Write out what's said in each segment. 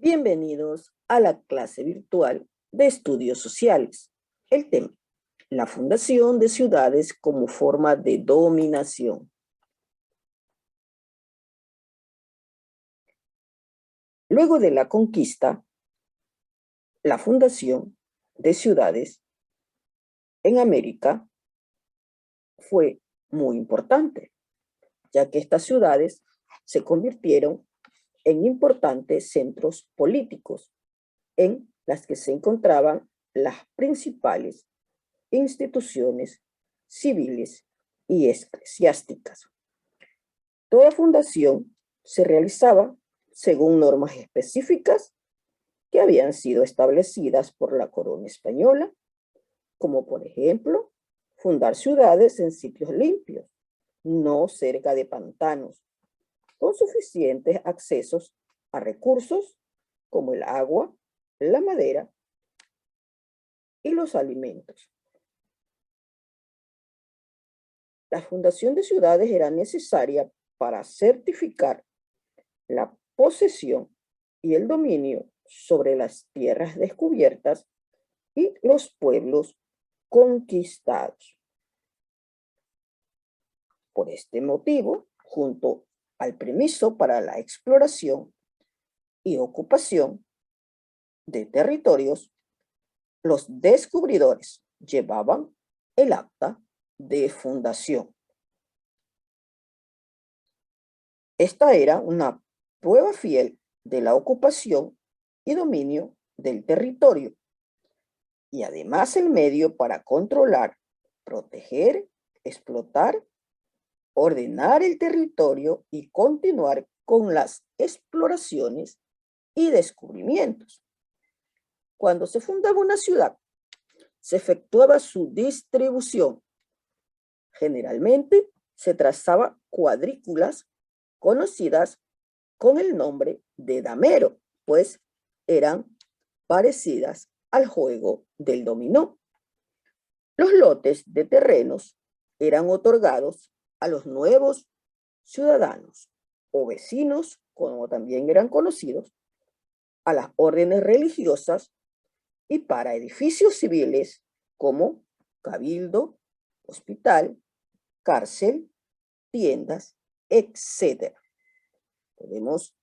Bienvenidos a la clase virtual de estudios sociales. El tema: la fundación de ciudades como forma de dominación. Luego de la conquista, la fundación de ciudades en América fue muy importante, ya que estas ciudades se convirtieron en importantes centros políticos en las que se encontraban las principales instituciones civiles y eclesiásticas. Toda fundación se realizaba según normas específicas que habían sido establecidas por la corona española, como por ejemplo, fundar ciudades en sitios limpios, no cerca de pantanos, con suficientes accesos a recursos como el agua, la madera y los alimentos. La fundación de ciudades era necesaria para certificar la posesión y el dominio sobre las tierras descubiertas y los pueblos conquistados. Por este motivo, junto al permiso para la exploración y ocupación de territorios, los descubridores llevaban el acta de fundación. Esta era una prueba fiel de la ocupación y dominio del territorio, y además el medio para controlar, proteger, explotar, ordenar el territorio y continuar con las exploraciones y descubrimientos. Cuando se fundaba una ciudad, se efectuaba su distribución. Generalmente se trazaba cuadrículas conocidas con el nombre de damero, pues eran parecidas al juego del dominó. Los lotes de terrenos eran otorgados a los nuevos ciudadanos o vecinos, como también eran conocidos, a las órdenes religiosas y para edificios civiles como cabildo, hospital, cárcel, tiendas, etc. Podemos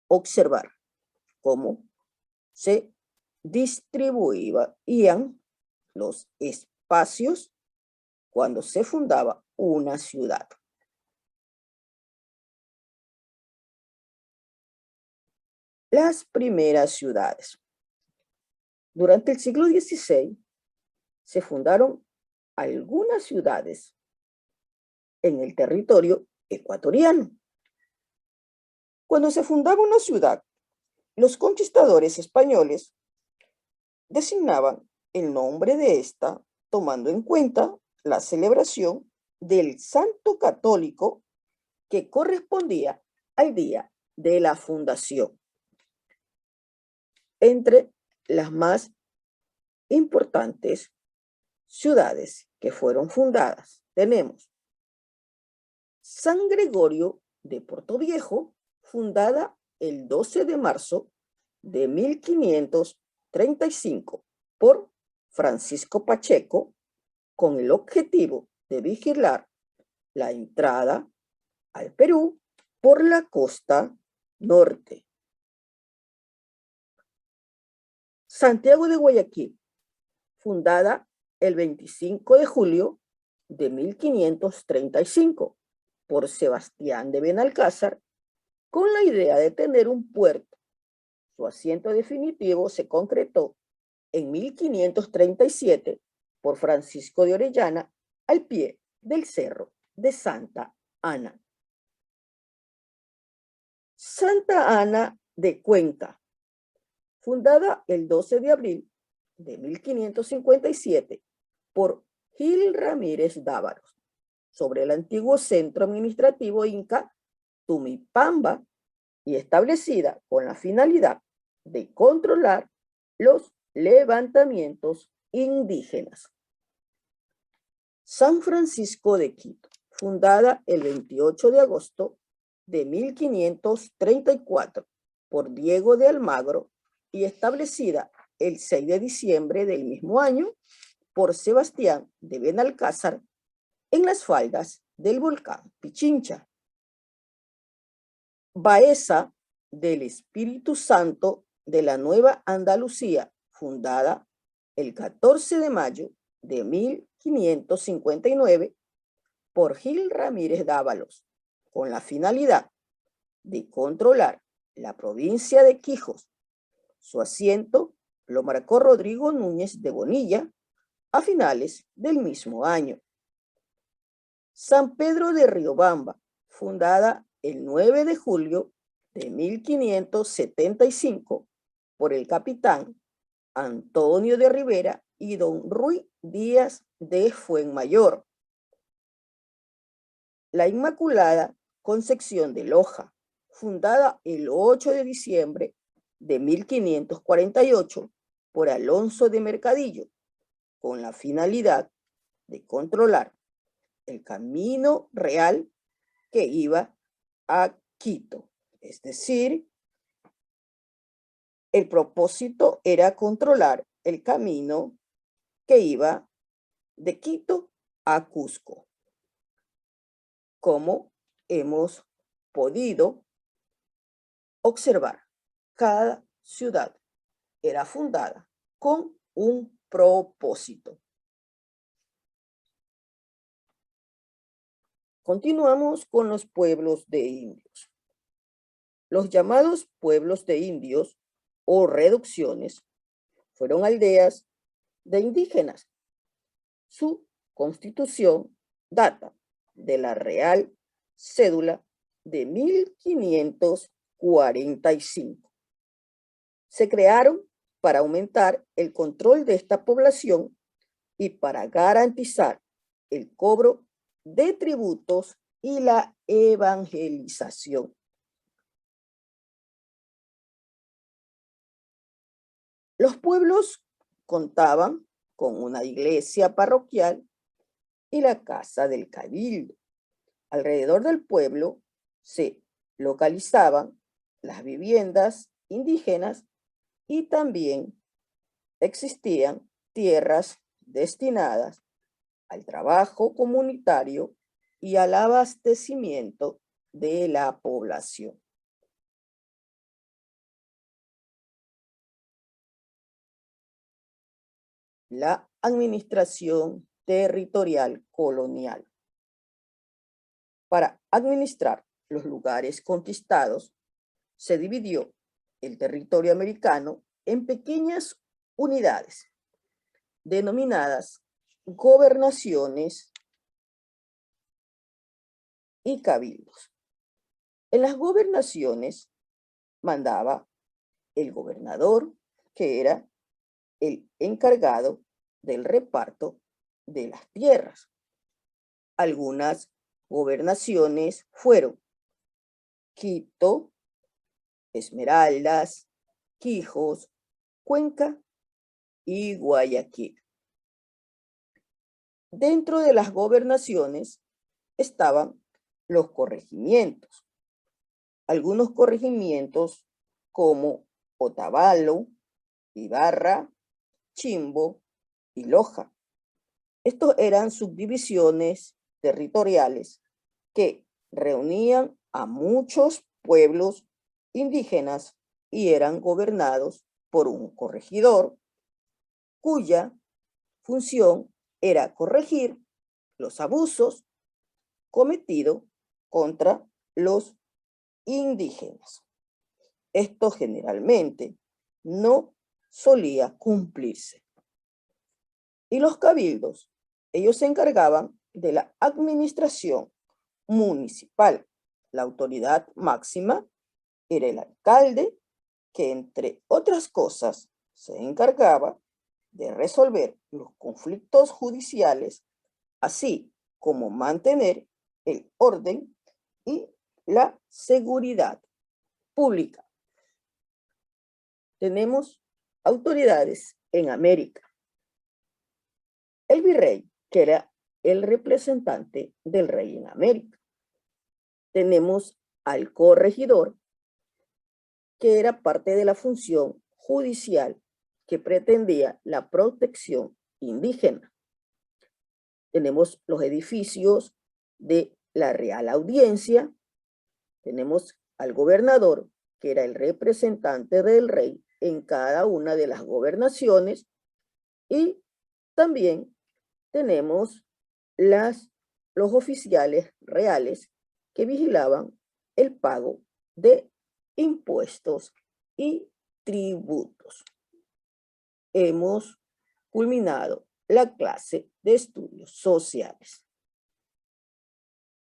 observar cómo se distribuían los espacios cuando se fundaba una ciudad. Las primeras ciudades. Durante el siglo XVI se fundaron algunas ciudades en el territorio ecuatoriano. Cuando se fundaba una ciudad, los conquistadores españoles designaban el nombre de esta tomando en cuenta la celebración del santo católico que correspondía al día de la fundación. Entre las más importantes ciudades que fueron fundadas tenemos San Gregorio de Portoviejo, fundada el 12 de marzo de 1535 por Francisco Pacheco, con el objetivo de vigilar la entrada al Perú por la costa norte. Santiago de Guayaquil, fundada el 25 de julio de 1535 por Sebastián de Benalcázar, con la idea de tener un puerto. Su asiento definitivo se concretó en 1537 por Francisco de Orellana al pie del cerro de Santa Ana. Santa Ana de Cuenca, fundada el 12 de abril de 1557 por Gil Ramírez Dávalos, sobre el antiguo centro administrativo inca Tumipamba, y establecida con la finalidad de controlar los levantamientos indígenas. San Francisco de Quito, fundada el 28 de agosto de 1534 por Diego de Almagro y establecida el 6 de diciembre del mismo año por Sebastián de Benalcázar en las faldas del volcán Pichincha. Baeza del Espíritu Santo de la Nueva Andalucía, fundada el 14 de mayo de 1559 por Gil Ramírez Dávalos, con la finalidad de controlar la provincia de Quijos. Su asiento lo marcó Rodrigo Núñez de Bonilla a finales del mismo año. San Pedro de Riobamba, fundada el 9 de julio de 1575 por el capitán Antonio de Rivera y don Ruy Díaz de Fuenmayor. La Inmaculada Concepción de Loja, fundada el 8 de diciembre de 1548 por Alonso de Mercadillo, con la finalidad de controlar el camino real que iba a Quito. Es decir, el propósito era controlar el camino que iba de Quito a Cusco. Como hemos podido observar, cada ciudad era fundada con un propósito. Continuamos con los pueblos de indios. Los llamados pueblos de indios o reducciones fueron aldeas de indígenas. Su constitución data de la Real Cédula de 1545. Se crearon para aumentar el control de esta población y para garantizar el cobro de tributos y la evangelización. Los pueblos contaban con una iglesia parroquial y la casa del cabildo. Alrededor del pueblo se localizaban las viviendas indígenas y también existían tierras destinadas al trabajo comunitario y al abastecimiento de la población. La administración territorial colonial. Para administrar los lugares conquistados, se dividió el territorio americano en pequeñas unidades, denominadas gobernaciones y cabildos. En las gobernaciones mandaba el gobernador, que era el encargado del reparto de las tierras. Algunas gobernaciones fueron Quito, Esmeraldas, Quijos, Cuenca y Guayaquil. Dentro de las gobernaciones estaban los corregimientos. Algunos corregimientos como Otavalo, Ibarra, Chimbo y Loja. Estos eran subdivisiones territoriales que reunían a muchos pueblos indígenas y eran gobernados por un corregidor, cuya función era corregir los abusos cometidos contra los indígenas. Esto generalmente no solía cumplirse. Y los cabildos, ellos se encargaban de la administración municipal. La autoridad máxima era el alcalde, que entre otras cosas se encargaba de resolver los conflictos judiciales, así como mantener el orden y la seguridad pública. Tenemos autoridades en América. El virrey, que era el representante del rey en América. Tenemos al corregidor, que era parte de la función judicial que pretendía la protección indígena. Tenemos los edificios de la Real Audiencia, tenemos al gobernador, que era el representante del rey en cada una de las gobernaciones, y también tenemos los oficiales reales que vigilaban el pago de impuestos y tributos. Hemos culminado la clase de estudios sociales.